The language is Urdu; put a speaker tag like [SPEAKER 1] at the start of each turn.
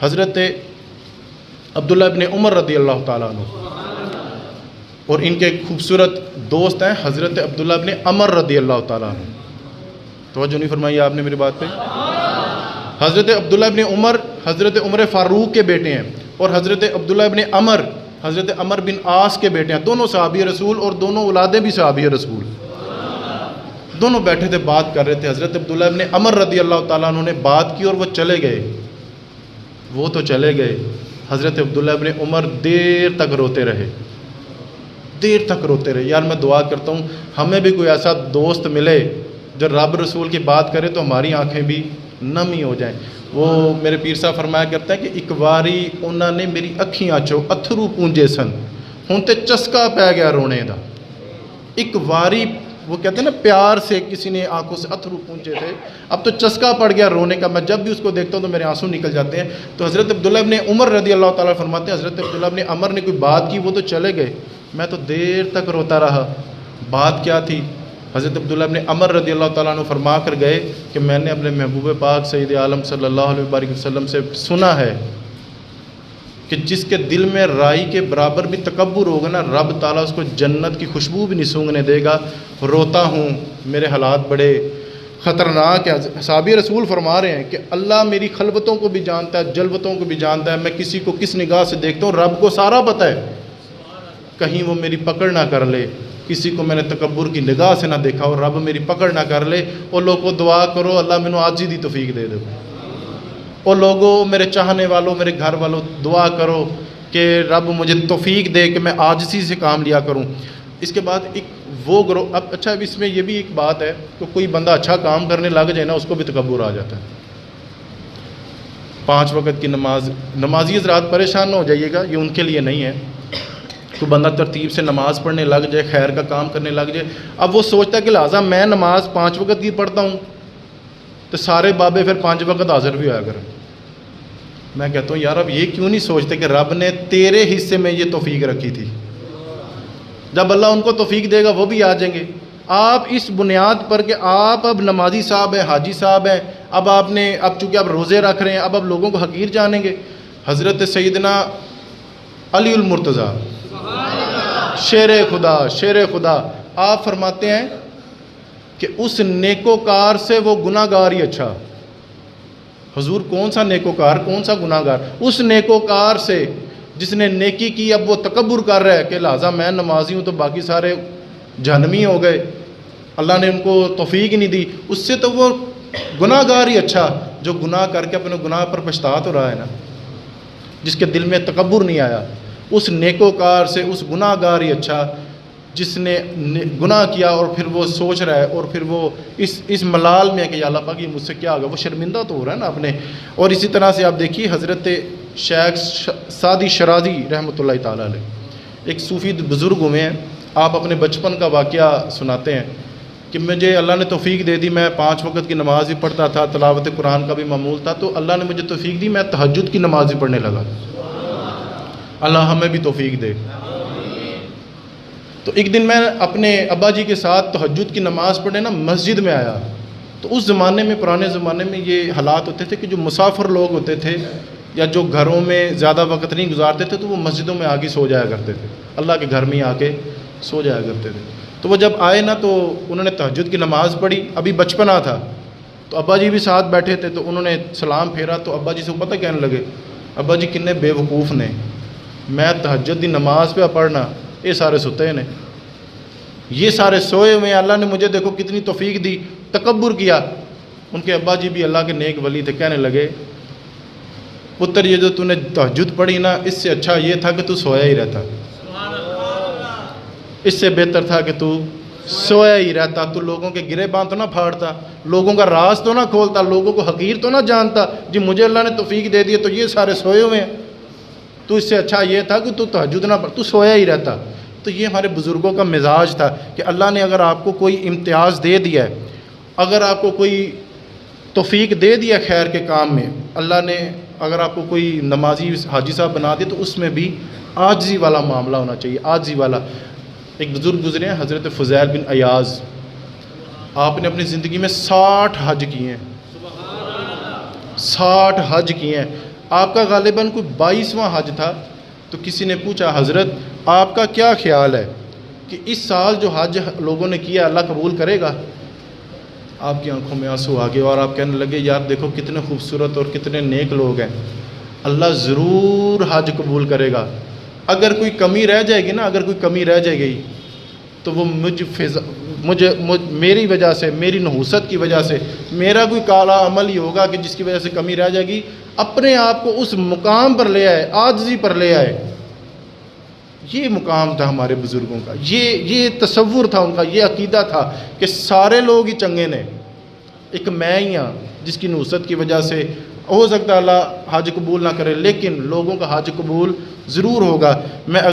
[SPEAKER 1] حضرت عبداللہ ابن عمر رضی اللہ تعالیٰ عنہ، اور ان کے خوبصورت دوست ہیں حضرت عبداللہ ابن عمر رضی اللہ تعالیٰ عنہ. توجہ نہیں فرمائی آپ نے میری بات پہ؟ حضرت عبداللہ ابن عمر حضرت عمر فاروق کے بیٹے ہیں، اور حضرت عبداللہ ابن عمر حضرت عمر بن عاص کے بیٹے ہیں. دونوں صحابی رسول اور دونوں اولادیں بھی صحابی رسول. دونوں بیٹھے تھے، بات کر رہے تھے. حضرت عبداللہ ابن عمر رضی اللہ تعالیٰ عنہ نے بات کی اور وہ چلے گئے. وہ تو چلے گئے، حضرت عبداللہ ابن عمر دیر تک روتے رہے، دیر تک روتے رہے. یار میں دعا کرتا ہوں ہمیں بھی کوئی ایسا دوست ملے جو رب رسول کی بات کرے تو ہماری آنکھیں بھی نم ہی ہو جائیں. وہ میرے پیر صاحب فرمایا کرتے ہیں کہ ایک واری انہوں نے میری اکھیاں چو اتھرو پونجے سن، ہوں تے چسکا پی گیا رونے دا. ایک واری وہ کہتے ہیں نا پیار سے کسی نے آنکھوں سے اتھرو پونجے تھے، اب تو چسکا پڑ گیا رونے کا. میں جب بھی اس کو دیکھتا ہوں تو میرے آنسو نکل جاتے ہیں. تو حضرت عبداللہ ابن عمر رضی اللہ تعالیٰ فرماتے ہیں حضرت عبداللہ ابن عمر نے کوئی بات کی، وہ تو چلے گئے، میں تو دیر تک روتا رہا. بات کیا تھی؟ حضرت عبداللہ ابن عمر رضی اللہ تعالیٰ عنہ فرما کر گئے کہ میں نے اپنے محبوب پاک سید عالم صلی اللہ علیہ وسلم سے سنا ہے کہ جس کے دل میں رائی کے برابر بھی تکبر ہوگا نا، رب تعالیٰ اس کو جنت کی خوشبو بھی نہیں سونگنے دے گا. روتا ہوں، میرے حالات بڑے خطرناک ہیں. صحابی رسول فرما رہے ہیں کہ اللہ میری خلوتوں کو بھی جانتا ہے، جلوتوں کو بھی جانتا ہے، میں کسی کو کس نگاہ سے دیکھتا ہوں رب کو سارا پتہ ہے. کہیں وہ میری پکڑ نہ کر لے، کسی کو میں نے تکبر کی نگاہ سے نہ دیکھا اور رب میری پکڑ نہ کر لے. اور لوگوں دعا کرو اللہ مینوں عاجزی دی توفیق دے دے. اور لوگوں میرے چاہنے والوں، میرے گھر والوں دعا کرو کہ رب مجھے توفیق دے کہ میں عاجزی سے کام لیا کروں. اس کے بعد ایک وہ گروہ، اب اچھا اب اس میں یہ بھی ایک بات ہے کہ کوئی بندہ اچھا کام کرنے لگ جائے نا اس کو بھی تکبر آ جاتا ہے. 5 وقت کی نماز، نمازی حضرات پریشان نہ ہو جائیے گا، یہ ان کے لیے نہیں ہے. تو بندہ ترتیب سے نماز پڑھنے لگ جائے، خیر کا کام کرنے لگ جائے، اب وہ سوچتا ہے کہ لہٰذا میں نماز 5 وقت کی پڑھتا ہوں تو سارے بابے پھر 5 وقت حاضر بھی ہویا کریں. میں کہتا ہوں یار اب یہ کیوں نہیں سوچتے کہ رب نے تیرے حصے میں یہ توفیق رکھی تھی، جب اللہ ان کو توفیق دے گا وہ بھی آ جائیں گے. آپ اس بنیاد پر کہ آپ اب نمازی صاحب ہیں، حاجی صاحب ہیں، اب چونکہ آپ روزے رکھ رہے ہیں، اب لوگوں کو حقیر جانیں گے. حضرت سیدنا علی المرتضیٰ شیر خدا آپ فرماتے ہیں کہ اس نیکوکار سے وہ گناہگار ہی اچھا. حضور کون سا نیکوکار، کون سا گناہگار؟ اس نیکوکار سے جس نے نیکی کی اب وہ تکبر کر رہا ہے کہ لہٰذا میں نمازی ہوں تو باقی سارے جہنمی ہو گئے، اللہ نے ان کو توفیق نہیں دی. اس سے تو وہ گناہگار ہی اچھا جو گناہ کر کے اپنے گناہ پر پچھتا تو رہا ہے نا، جس کے دل میں تکبر نہیں آیا. اس نیکوکار سے اس گناہگار ہی اچھا جس نے گناہ کیا اور پھر وہ سوچ رہا ہے اور پھر وہ اس ملال میں ہے کہ یا اللہ پاک یہ مجھ سے کیا ہوگا، وہ شرمندہ تو ہو رہا ہے نا اپنے. اور اسی طرح سے آپ دیکھیے حضرت شیخ سعدی شرازی رحمۃ اللہ تعالیٰ علیہ ایک صوفی بزرگ ہوئے ہیں. آپ اپنے بچپن کا واقعہ سناتے ہیں کہ مجھے اللہ نے توفیق دے دی، میں 5 وقت کی نماز بھی پڑھتا تھا، تلاوت قرآن کا بھی معمول تھا، تو اللہ نے مجھے توفیق دی میں تہجد کی نماز بھی پڑھنے لگا. اللہ ہمیں بھی توفیق دے. تو ایک دن میں اپنے ابا جی کے ساتھ تہجد کی نماز پڑھنے نا مسجد میں آیا. تو اس زمانے میں، پرانے زمانے میں یہ حالات ہوتے تھے کہ جو مسافر لوگ ہوتے تھے یا جو گھروں میں زیادہ وقت نہیں گزارتے تھے تو وہ مسجدوں میں آ کے سو جایا کرتے تھے، اللہ کے گھر میں ہی آ کے سو جایا کرتے تھے. تو وہ جب آئے نا تو انہوں نے تہجد کی نماز پڑھی، ابھی بچپنا تھا تو ابا جی بھی ساتھ بیٹھے تھے. تو انہوں نے سلام پھیرا تو ابا جی سے پتہ کہنے لگے، ابا جی کنے بے وقوف نے، میں تہجد دی نماز پہ پڑھنا، یہ سارے ستے نے، یہ سارے سوئے ہوئے ہیں، اللہ نے مجھے دیکھو کتنی توفیق دی، تکبر کیا. ان کے ابا جی بھی اللہ کے نیک ولی تھے، کہنے لگے پتر یہ جو تو نے تہجد پڑھی نا اس سے اچھا یہ تھا کہ تو سویا ہی رہتا، اس سے بہتر تھا کہ تو سویا ہی رہتا، تو لوگوں کے گرے باندھ تو نہ پھاڑتا، لوگوں کا راز تو نہ کھولتا، لوگوں کو حقیر تو نہ جانتا. جی مجھے اللہ نے توفیق دے دی تو یہ سارے سوئے ہوئے ہیں، تو اس سے اچھا یہ تھا کہ تو تہجد نہ پڑھ، تو سویا ہی رہتا. تو یہ ہمارے بزرگوں کا مزاج تھا کہ اللہ نے اگر آپ کو کوئی امتیاز دے دیا ہے، اگر آپ کو کوئی توفیق دے دیا خیر کے کام میں، اللہ نے اگر آپ کو کوئی نمازی حاجی صاحب بنا دیا تو اس میں بھی عاجزی والا معاملہ ہونا چاہیے، عاجزی والا. ایک بزرگ گزرے ہیں حضرت فضیل بن ایاز، آپ نے اپنی زندگی میں 60 حج کیے ہیں، 60 حج کیے ہیں. آپ کا غالباً کوئی 22واں حج تھا، تو کسی نے پوچھا حضرت آپ کا کیا خیال ہے کہ اس سال جو حج لوگوں نے کیا اللہ قبول کرے گا؟ آپ کی آنکھوں میں آنسو آ گئے اور آپ کہنے لگے یار دیکھو کتنے خوبصورت اور کتنے نیک لوگ ہیں، اللہ ضرور حج قبول کرے گا۔ اگر کوئی کمی رہ جائے گی نا، اگر کوئی کمی رہ جائے گی تو وہ میری وجہ سے، میری نحوست کی وجہ سے، میرا کوئی کالا عمل ہی ہوگا کہ جس کی وجہ سے کمی رہ جائے گی۔ اپنے آپ کو اس مقام پر لے آئے، عاجزی پر لے آئے۔ یہ مقام تھا ہمارے بزرگوں کا، یہ تصور تھا ان کا، یہ عقیدہ تھا کہ سارے لوگ ہی چنگے نے، ایک میں ہی ہاں جس کی نحوست کی وجہ سے ہو سکتا ہے اللہ حج قبول نہ کرے، لیکن لوگوں کا حج قبول ضرور ہوگا۔ میں